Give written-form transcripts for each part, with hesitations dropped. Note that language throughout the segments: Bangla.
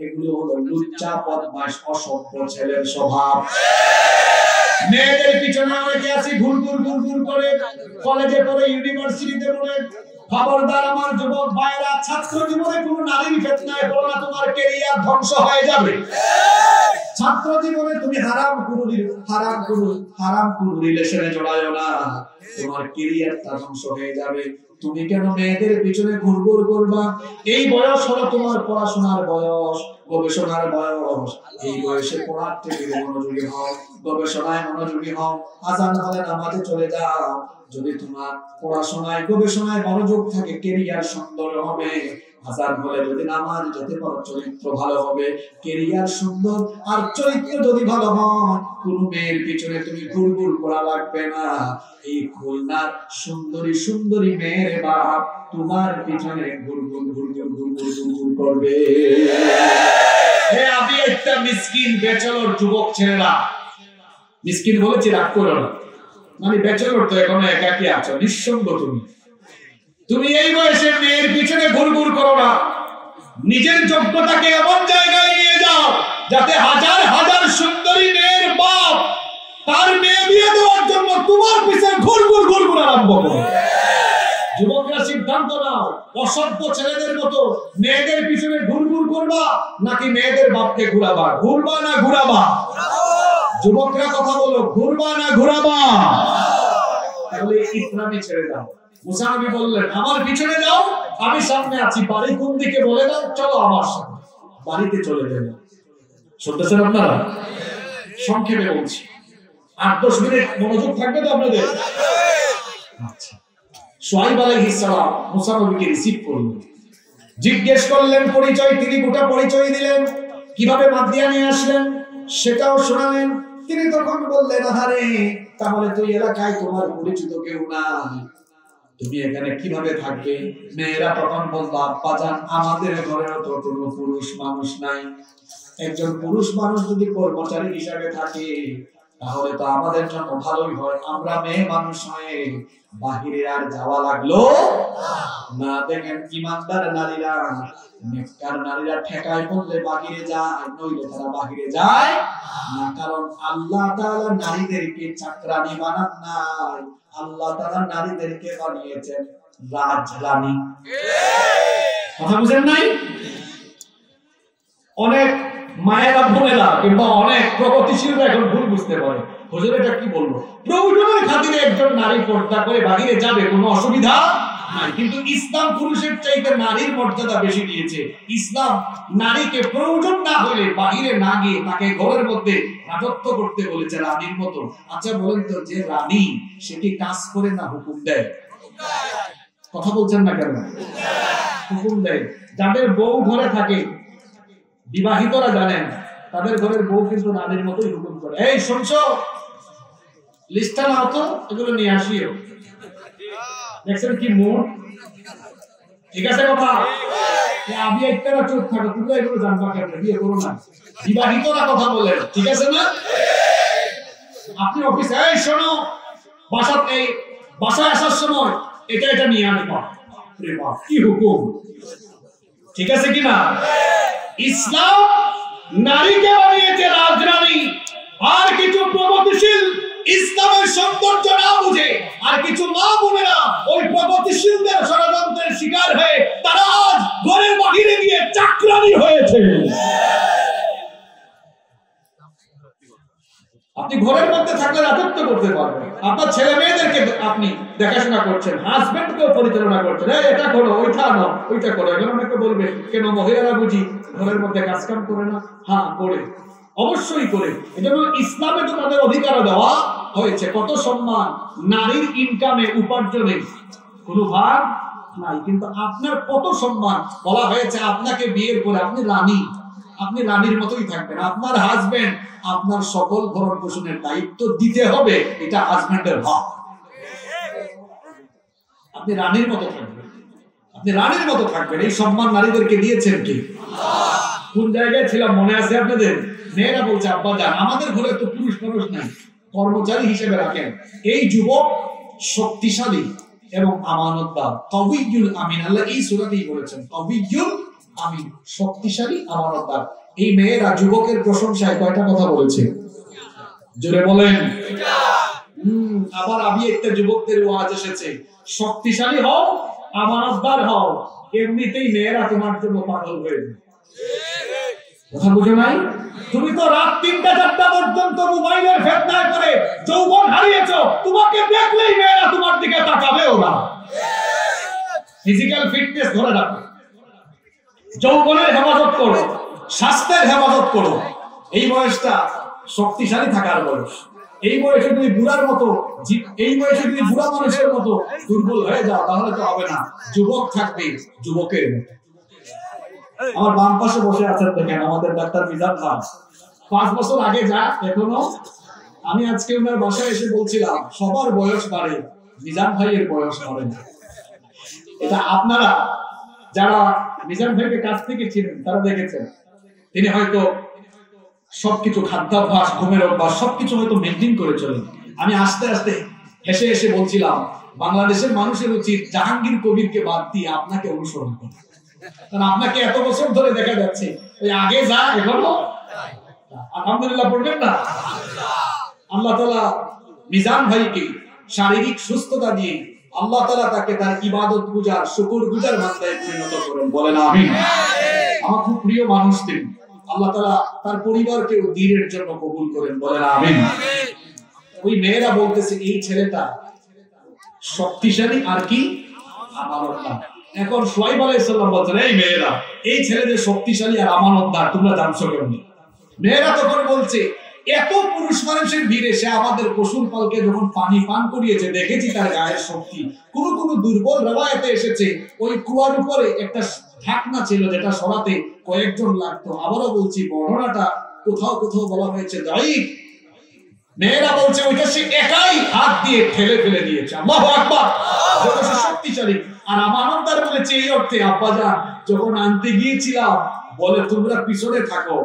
এগুলো হলো লুচ্চা বদমাশ অসভ্য ছেলের স্বভাব। মেয়েদের পিছনে অনেকে আছে ঘুরঘুর করে, কলেজে পড়ে, ইউনিভার্সিটিতে পড়ে। খবরদার আমার যুবক ভাইরা, ছাত্র জীবনে কোনো নারীর ফিতনায় পড়ো না, তোমার ক্যারিয়ার ধ্বংস হয়ে যাবে। ছাত্র জীবনে তুমি হারাম কোনো রিলেশনে জড়ায়ো না, তোমার ক্যারিয়ারটা ধ্বংস হয়ে যাবে। তুমি কেন মেয়েদের পিছনে ঘুরঘুর করবা? এই বয়স হলো তোমার পড়াশোনার বয়স, গবেষণার বয়স। এই বয়সে পড়ার টেবিলে মনোযোগী হও, গবেষণায় মনোযোগী হও। আজান হলে নামাজে চলে যাও। যদি তোমার পড়াশোনায় গবেষণায় মনোযোগ থাকে, ক্যারিয়ার সুন্দর হবে। আজান হলে যদি নামাজ যেতে পারো, চরিত্র ভালো হবে। ক্যারিয়ার সুন্দর আর চরিত্র যদি ভালো হয়, কোন মেয়ের পিছনে তুমি ঘুরঘুর করা লাগবে না। এই খুলনার সুন্দরী মেয়ের বাপ তোমার পিছনে ঘুরঘুর করবে। আমি একটা মিসকিন ব্যাচেলর যুবক ছেলেরা, মিসকিন বলেছি রাগ করো না, মানে ব্যাচেলর তো এখনো একাকী আছো, নিঃসঙ্গ। তুমি এই বয়সে মেয়ের পিছনে ঘুরঘুর করো না। নিজের যোগ্যতাকে এমন জায়গায় নিয়ে যাও যাতে হাজার হাজার সুন্দরী মেয়ের বাপ তার মেয়ে বিয়ে দেওয়ার জন্য তোমার পিছনে ঘুরঘুর আরম্ভ করে। যুবকরা সিদ্ধান্ত নাও, অসভ্য ছেলেদের মতো মেয়েদের পিছনে ঘুরঘুর করবা নাকি মেয়েদের বাপকে ঘুরাবা? ঘুরবা না ঘুরাবা? যুবকরা কথা বলো, ঘুরবা না ঘুরাবা? তাহলে ইসলামে ছেড়ে দাও। মুসা নবী বললেন, আমার পিছনে যাও, আমি সামনে আছি, বাড়ি কোন দিকে বলে দাও, চলো আমার সাথে। বাড়িতে চলে গেলেন। শুনতেছেন আপনারা? সংক্ষেপে বলছি, 8-10 মিনিট মনোযোগ থাকবে তো আপনাদের? আচ্ছা। শুআয়ব আলাইহিস সালাম মুসা নবীকে রিসিভ করলেন, জিজ্ঞেস করলেন পরিচয়। তিনি গোটা পরিচয় দিলেন, কিভাবে মাদিয়ানে আসলেন সেটাও শোনালেন। তিনি তখন বললেন, আরে তাহলে তুই এলাকায় তোমার পরিচিত কেউ নাই, তুমি এখানে কিভাবে থাকবে? মেয়েরা তখন বলল, আব্বাজান আমাদের ঘরেও তো কোনো পুরুষ মানুষ নাই। একজন পুরুষ মানুষ যদি কর্মচারী হিসাবে থাকে তাহলে তো আমাদের জন্য ভালোই হয়। আমরা মেয়ে মানুষ হয়ে বাহিরে আর যাওয়া লাগলো না। দেখেন ইমানদার নারীরা, নেককার নারীরা ঠেকায় বললে বাহিরে যায়, নইলে তারা বাহিরে যায় না। কারণ আল্লাহ তাআলা নারীদেরকে চাকরানী বানান নাই, আল্লাহ তাআলা নারীদেরকে বানিয়েছেন রাজরানী। কথা বুঝেন নাই? অনেক মায়েরা বোনেরা কিংবা অনেক প্রগতিশীলরা এখন ভুল বুঝতে পারে, হুজুর এটা কি বলবো, প্রয়োজনের খাতিরে একজন নারী পর্দা করে বাহিরে যাবে, কোনো অসুবিধা নাই। কিন্তু ইসলাম পুরুষের চাইতে নারীর মর্যাদা বেশি দিয়েছে। ইসলাম নারীকে প্রয়োজন না হলে বাহিরে না গিয়ে তাকে ঘরের মধ্যে রাজত্ব করতে বলেছে রানীর মতো। আচ্ছা বলেন তো, যে রানী সে কি কাজ করে না হুকুম দেয়? কথা বলছেন না কেন? হুকুম দেয়। যাদের বউ ঘরে থাকে, বিবাহিতরা জানেন, তাদের ঘরের বউ কিন্তু নারীর মতোই হুকুম করে। এই শুনছো, লিস্টটা নাও তো, এগুলো নিয়ে আসিও। দেখছেন কি মুড? ঠিক আছে কথা? আমি একটা চুপ থাকো, তুমি এগুলো জানবা কেন? বিয়ে করো না, বিবাহিতরা কথা বলেন, ঠিক আছে না? আপনি অফিসে, এই শোনো, বাসায় আসার সময় এটা নিয়ে আসবা। কি হুকুম? ঠিক আছে কিনা? ইসলাম নারীকে বানিয়েছে রাজরানী। আর কিছু প্রগতিশীল ইসলামের সৌন্দর্য না বুঝে, আর কিছু মা বোনেরা ওই প্রগতিশীলদের ষড়যন্ত্রের শিকার হয়ে তারা আজ ঘরের বাহিরে গিয়ে চাকরানী হয়েছে। আপনি ঘরের মধ্যে থাকলে রাজত্ব করতে পারবেন, আপনার ছেলে মেয়েদেরকে আপনি দেখাশোনা করছেন, হাজবেন্ডকেও পরিচালনা করছেন, এটা করো, ওইটা আনো, ওইটা করো। এখন অনেকে বলবে, কেন মহিলারা বুঝি ঘরের মধ্যে কাজ কাম করে না? হ্যাঁ করে, অবশ্যই করে। এজন্য ইসলামে তো তাদের অধিকার দেওয়া হয়েছে। কত সম্মান নারীর ইনকামে, উপার্জনে কোনো ভাগ নাই, কিন্তু আপনার কত সম্মান। বলা হয়েছে আপনাকে বিয়ের পরে আপনি রানী, আপনি রানীর মতোই থাকবেন। আপনার হাজবেন্ড আপনার সকল ভরণ পোষণের দায়িত্ব দিতে হবে, এটা হাজবেন্ডের হক। আপনি রানীর মতো থাকবেন, আপনি রানীর মতো থাকবেন। এই সম্মান নারীদেরকে দিয়েছেন কি? কোন জায়গায় ছিলাম মনে আছে আপনাদের? মেয়েরা বলছে, আব্বা জান আমাদের ঘরে তো পুরুষ মানুষ নাই, কর্মচারী হিসেবে রাখেন। এই যুবক শক্তিশালী এবং আমানতদার, কবিয়ুল আমিন। আল্লাহ এই সূরাতেই বলেছেন কবিয়ুল আমি শক্তিশালী আমানতদার। এই মেয়েরা যুবকের প্রশংসায় কয়টা কথা বলেছে? জোরে বলেন। আবার আমি একটা যুবকদের ওয়াজ এসেছে, শক্তিশালী হও, আমানতদার হও, এমনিতেই মেয়েরা তোমার জন্য পাগল হয়ে যাবে। কথা বুঝো নাই? তুমি তো রাত ৩টা-৪টা পর্যন্ত মোবাইলের ফেতনায় পড়ে যৌবন হারিয়েছো, তোমাকে দেখলেই মেয়েরা তোমার দিকে তাকাবেও না। ফিজিক্যাল ফিটনেস ধরে রাখো, যৌবনের হেফাজত করো, স্বাস্থ্যের হেফাজত করো। এই বয়সটা শক্তিশালী থাকার বয়স। এই বয়সে তুমি বুড়ার মতো, এই বয়সে তুমি বুড়া মানুষের মতো দুর্বল হয়ে যাও, তাহলে তো হবে না। যুবক থাকবে যুবকের মতো। আমার বাম পাশে বসে আছেন দেখেন আমাদের ডাক্তার মিজান খান, 5 বছর আগে যা এখনো। আমি আজকে ওনার বাসায় এসে বলছিলাম সবার বয়স বাড়ে, মিজান ভাইয়ের বয়স বাড়ে না। এটা আপনারা যারা মিজান ভাইকে কাছ থেকে চিনেন তারা দেখেছেন, তিনি হয়তো সবকিছু খাদ্যাভ্যাস, ঘুমের অভ্যাস সবকিছু হয়তো মেনটেন করে চলেন। আমি আস্তে আস্তে হেসে হেসে বলছিলাম বাংলাদেশের মানুষের উচিত জাহাঙ্গীর কবিরকে বাদ দিয়ে আপনাকে অনুসরণ করা, কারণ আপনাকে এত বছর ধরে দেখা যাচ্ছে ওই আগে যা এখনো আলহামদুলিল্লাহ পড়বেন না। আল্লাহ তাআলা মিজান ভাইকে শারীরিক সুস্থতা দিয়ে আল্লাহ তাআলা তাকে তার ইবাদত গুজার, শুকর গুজার বান্দায় পরিণত করেন, বলেন আমিন। আমার খুব প্রিয় মানুষ তিনি, আল্লাহ তাআলা তার পরিবারকেও দ্বীনের জন্য কবুল করেন, বলেন আমিন। ওই মেয়েরা বলতেছে এই ছেলেটা শক্তিশালী আর কি আমানতদার। এখন শুআয়ব আলাইহিস সালাম বলছেন এই মেয়েরা, এই ছেলে যে শক্তিশালী আর আমানতদার তোমরা জানছো কেন? মেয়েরা তখন বলছে এত পুরুষ মানুষের ভিড়ে সে আমাদের পশুর পালকে যখন পানি পান করিয়েছে দেখেছি তার গায়ের শক্তি। কোন দুর্বল রওয়ায়াতে এসেছে ওই কুয়ার উপরে একটা ঢাকনা ছিল যেটা সরাতে কয়েকজন লাগতো। আবারও বলছি বর্ণনাটা কোথাও কোথাও বলা হয়েছে দায়ীফ। মেয়েরা বলছে ওইটা সে একাই হাত দিয়ে ঠেলে ফেলে দিয়েছে। আল্লাহু আকবার, যত শক্তিশালী। আর আমানতদার বলেছে এই অর্থে আব্বাজান যখন আনতে গিয়েছিলাম বলে তোমরা পিছনে থাকো,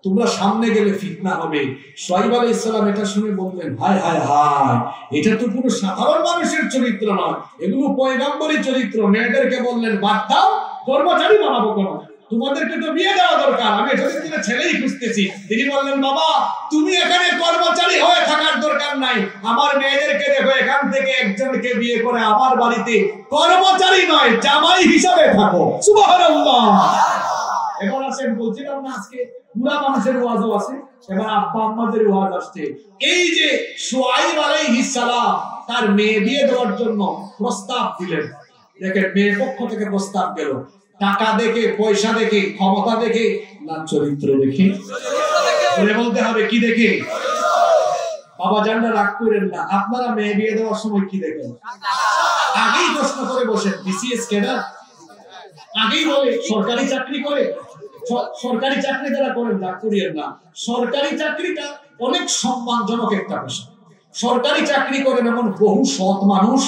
তোমরা সামনে গেলে ফিতনা হবে। শুআয়ব আলাইহিস সালাম এটা শুনে বললেন হায় হায় হায়, এটা তো পুরো সাধারণ মানুষের চরিত্র নয়, এগুলো পয়গম্বরী চরিত্র। মেয়েদেরকে বললেন বাদ দাও, কর্মচারী বানাবো কেন, তোমাদেরকে তো বিয়ে দেওয়া দরকার, আমি এখানে ছেলেই খুঁজতেছি। তিনি বললেন বাবা তুমি এখানে কর্মচারী হয়ে থাকার দরকার নাই, আমার মেয়েদেরকে দেখো এখান থেকে একজনকে বিয়ে করে আমার বাড়িতে কর্মচারী নয় জামাই হিসাবে থাকো। সুবহানাল্লাহ। এখন আসেন, বলছিলাম না আজকে বুড়া মানুষের ওয়াজও আছে, এবার আব্বা আম্মাদের ওয়াজ আসছে। এই যে শুআয়ব আলাইহিস সালাম তার মেয়ে বিয়ে দেওয়ার জন্য প্রস্তাব দিলেন, দেখেন মেয়ের পক্ষ থেকে প্রস্তাব গেল, টাকা দেখে, পয়সা দেখে, ক্ষমতা দেখে না চরিত্র দেখে? বলতে হবে কি দেখে? বাবা জানরা রাগ করেন না, আপনারা মেয়ে বিয়ে দেওয়ার সময় কি দেখেন? আগেই প্রশ্ন করে বসেন বিসিএস ক্যাডার, আগেই বলে সরকারি চাকরি করে। সরকারি চাকরি যারা করেন রাগ করিয়েন না, সরকারি চাকরিটা অনেক সম্মানজনক একটা পেশা। সরকারি চাকরি করেন এমন বহু সৎ মানুষ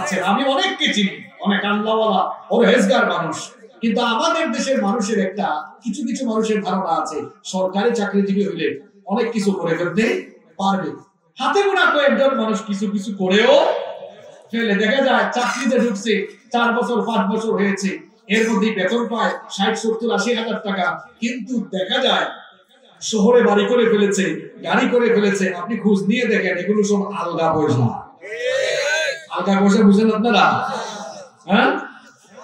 আছে, আমি অনেককে চিনি, অনেক আল্লাহওয়ালা পরহেজগার মানুষ। কিন্তু আমাদের দেশের মানুষের একটা কিছু কিছু মানুষের ধারণা আছে সরকারি চাকরিজীবী হইলে অনেক কিছু করে ফেলতে পারবে। হাতে গোনা কয়েকজন মানুষ কিছু কিছু করেও ফেলে। দেখা যায় চাকরিতে ঢুকছে 4 বছর 5 বছর হয়েছে, এর মধ্যে বেতন পায় 60, 70, 80 হাজার টাকা, কিন্তু দেখা যায় শহরে বাড়ি করে ফেলেছে, গাড়ি করে ফেলেছে। আপনি খোঁজ নিয়ে দেখেন এগুলো সব আলগা পয়সা। আলগা পয়সা বুঝেন আপনারা? হ্যাঁ,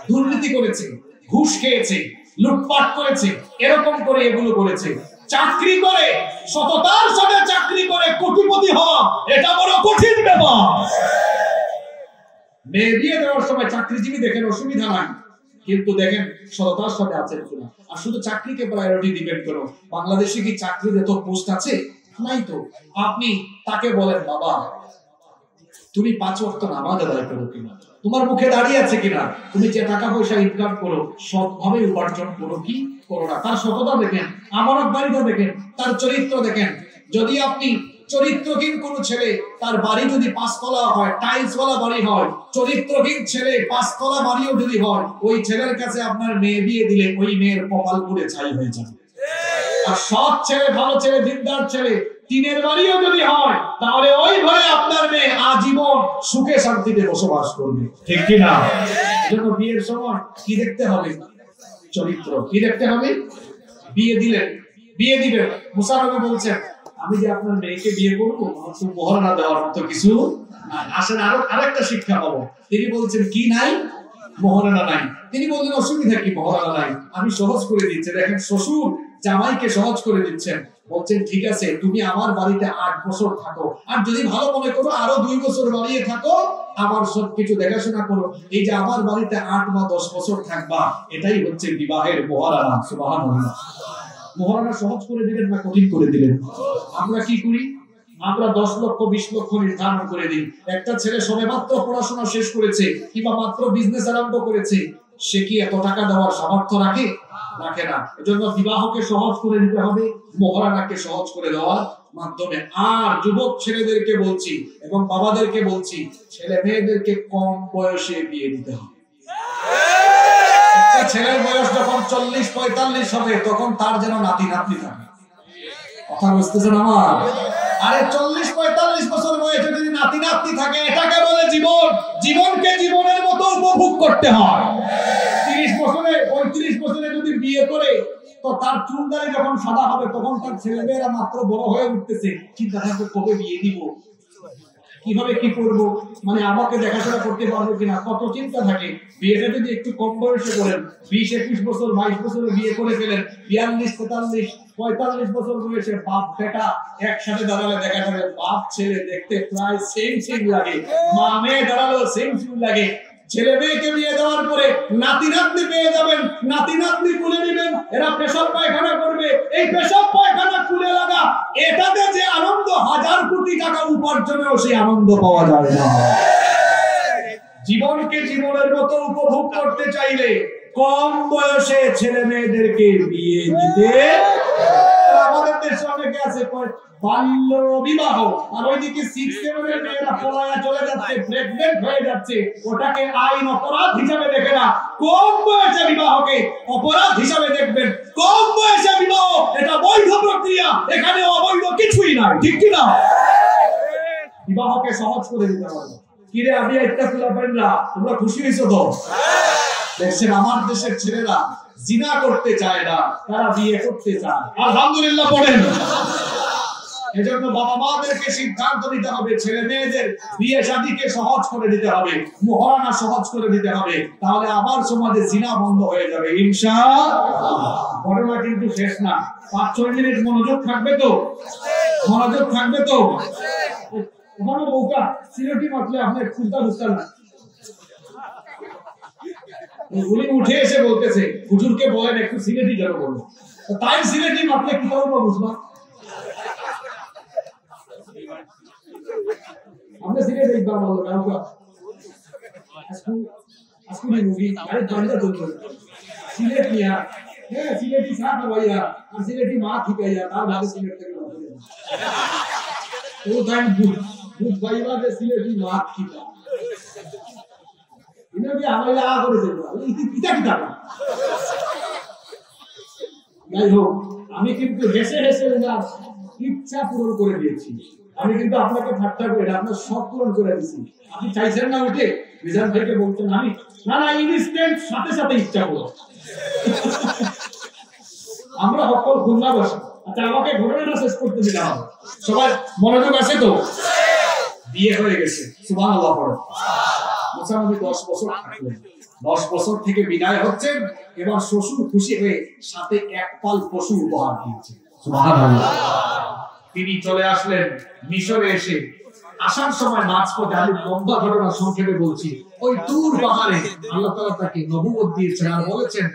দুর্নীতি করেছে, ঘুষ খেয়েছে, লুটপাট করেছে, এরকম করে এগুলো করেছে। চাকরি করে, সততার সাথে চাকরি করে কোটিপতি হওয়া এটা বড় কঠিন ব্যাপার। মেয়ে বিয়ে দেওয়ার সময় চাকরিজীবী দেখেন অসুবিধা নাই, কিন্তু দেখেন সততার সাথে আছেন কিনা। আর শুধু চাকরিকে প্রায়োরিটি দিবেন কেন? বাংলাদেশে কি চাকরির এত পোস্ট আছে? নাই তো। আপনি তাকে বলেন বাবা তুমি 5 ওয়াক্ত নামাজ আদায় করো কিনা, তোমার মুখে দাঁড়িয়ে আছে কিনা, তুমি যে টাকা পয়সা ইনকাম করো সৎভাবে উপার্জন করো কি করো না। তার সততা দেখেন, আমানতদারিতা দেখেন, তার চরিত্র দেখেন। যদি আপনি চরিত্রহীন কোন ছেলে, তার বাড়ি যদি 5 তলা হয়, টাইলস ওয়ালা বাড়ি হয়, চরিত্রহীন ছেলে 5 তলা বাড়িও যদি হয়, ওই ছেলের কাছে আপনার মেয়ে বিয়ে দিলে ওই মেয়ের কপাল পুড়ে ছাই হয়ে যাবে। আর সৎ ছেলে, ভালো ছেলে, দিনদার ছেলে, টিনের বাড়িও যদি হয়, তাহলে ওই ঘরে আপনার মেয়ে আজীবন সুখে শান্তিতে বসবাস করবে, ঠিক কি না? এজন্য বিয়ের সময় কি দেখতে হবে? চরিত্র কি দেখতে হবে। বিয়ে দিলেন, বিয়ে দিবেন, মুসা নবী বলছেন আমি যে আপনার মেয়েকে বিয়ে করবো মহারণা দেওয়ার মতো কিছু নাই। আসেন আরেকটা শিক্ষা পাবো। তিনি বলছেন কি নাই? মহারণা নাই। তিনি বললেন অসুবিধা কি, মহারণা নাই, আমি সহজ করে দিচ্ছি। দেখেন শ্বশুর জামাইকে সহজ করে দিচ্ছেন, বলছেন ঠিক আছে তুমি আমার বাড়িতে 8 বছর থাকো, আর যদি ভালো মনে করো আরো 2 বছর বাড়িয়ে থাকো, আমার সবকিছু দেখাশোনা করো। এই যে আমার বাড়িতে 8 বা 10 বছর থাকবা, এটাই হচ্ছে বিবাহের মহারণা। সুবহানাল্লাহ। মহারণা সহজ করে দিলেন না কঠিন করে দিলেন? আমরা কি করি? আমরা 10 লক্ষ 20 লক্ষ নির্ধারণ করে দিই। একটা ছেলে সবেমাত্র পড়াশোনা শেষ করেছে কিংবা মাত্র বিজনেস আরম্ভ করেছে, সে কি এত টাকা দেওয়ার সামর্থ্য রাখে? রাখে না। এজন্য বিবাহকে সহজ করে দিতে হবে, মহারণাকে সহজ করে দেওয়ার মাধ্যমে। আর যুবক ছেলেদেরকে বলছি এবং বাবাদেরকে বলছি, ছেলে মেয়েদেরকে কম বয়সে বিয়ে দিতে হবে। একটা ছেলের বয়স যখন 40-45 হবে তখন তার যেন নাতি নাতনি থাকে। কথা বুঝতেছেন আমার? আরে 40-45 বছর বয়সে যদি নাতি নাতনি থাকে, এটাকে বলে জীবন। জীবনকে জীবনের মতো উপভোগ করতে হয়। 30 বছরে 35 বছরে যদি বিয়ে করে, তো তার চুলদারি যখন সাদা হবে তখন তার ছেলেমেয়েরা মাত্র বড় হয়ে উঠতেছে, চিন্তা থাকবে কবে বিয়ে দিব, কিভাবে কি করবো, মানে আমাকে দেখাশোনা করতে পারবো কিনা, কত চিন্তা থাকে। বিয়েটা যদি একটু কম বয়সে করেন, 20-21 বছর 22 বছরে বিয়ে করে ফেলেন, 42-43-45 বছর বয়সে বাপ বেটা একসাথে দাঁড়ালে দেখা যাবে বাপ ছেলে দেখতে প্রায় সেম লাগে, মা মেয়ে দাঁড়ালেও সেম লাগে। ছেলে মেয়েকে বিয়ে দেওয়ার পরে নাতি নাতনি পেয়ে যাবেন, নাতি নাতনি খুলে নেবেন, এরা পেশাব পায়খানা করবে। এই পেশাব পায়খানা খুলে লাগা, এটাতে যে আনন্দ 1000 কোটি টাকা উপার্জনেও সেই আনন্দ পাওয়া যায় না। জীবনকে জীবনের মতো উপভোগ করতে চাইলে কম বয়সে ছেলে মেয়েদেরকে বিয়ে দিতে। আমাদের দেশে অনেকে আছে বাল্য বিবাহ, আর ওইদিকে 6-7 এর মেয়েরা পলায়া চলে যাচ্ছে, প্রেগন্যান্ট হয়ে যাচ্ছে, ওটাকে আইন অপরাধ হিসাবে দেখে না। কম বয়সে বিবাহকে অপরাধ হিসাবে দেখবেন। কম বয়সে বিবাহ এটা বৈধ প্রক্রিয়া, এখানে অবৈধ কিছুই নাই, ঠিক কি না? বিবাহকে সহজ করে দিতে হবে। কি রে আমি একটা খোলাবেন না, তোমরা খুশি হইছো তো? দেখছেন আমার দেশের ছেলেরা জিনা করতে চায় না, তারা বিয়ে করতে চায়। আলহামদুলিল্লাহ পড়েন। এজন্য বাবা মাদেরকে সিদ্ধান্ত নিতে হবে, ছেলে মেয়েদের বিয়ে শাদীকে সহজ করে দিতে হবে, মহারণা সহজ করে দিতে হবে, তাহলে আবার সমাজে জিনা বন্ধ হয়ে যাবে ইনশাআল্লাহ। ঘটনা কিন্তু শেষ না, 5-6 মিনিট মনোযোগ থাকবে তো? মনোযোগ থাকবে তো? ওখানে বউকা সিলেটি মাতলে আপনার খুলতা বুঝতাম না, উনি উঠে এসে বলতেছে হুজুরকে বলেন একটু সিলেটি যেন বলবো, তাই সিলেটি মাতলে কি করবো বুঝবা? আমরা সিলেট একবার বলবো কাউকে আজকুনি মুভি আরে বান্দা বলতো সিলেট নিয়া, হ্যাঁ সিলেটি সাথ ভাইয়া আর সিলেটি মা ঠিকাইয়া তার ভাগে সিলেট থেকে ও টাইম গুড ভাইবা যে সিলেটি মা ঠিকা ইনাকে আমাইলা করেছে ইটা কি টাকা। যাই হোক, আমি কিন্তু হেসে হেসে না ইচ্ছা পূরণ করে দিয়েছি। আমি কিন্তু আপনাকে ঠাট্টা করে আপনার সব পূরণ করে দিয়েছি। আপনি চাইছেন না উঠে মিজান ভাইকে বলতেন আমি না না ইনস্ট্যান্ট সাথে সাথে ইচ্ছা করো। আমরা সকল খুলনা বসে। আচ্ছা আমাকে ঘটনাটা শেষ করতে দিলাম, সবাই মনোযোগ আছে তো? বিয়ে হয়ে গেছে, সুবহানাল্লাহ পড়ো। মুসা নবী 10 বছর থাকলেন, 10 বছর থেকে বিদায় হচ্ছেন। এবার শ্বশুর খুশি হয়ে সাথে এক পাল পশু উপহার দিয়েছে, সুবহানাল্লাহ। তিনি চলে আসলেন মিশরে। এসে আসার সময় মাঝপথে আমি লম্বা ঘটনা সংক্ষেপে বলছি, ওই দূর পাহাড়ে আল্লাহ তাআলা তাকে নবুয়ত দিয়েছেন আর বলেছেন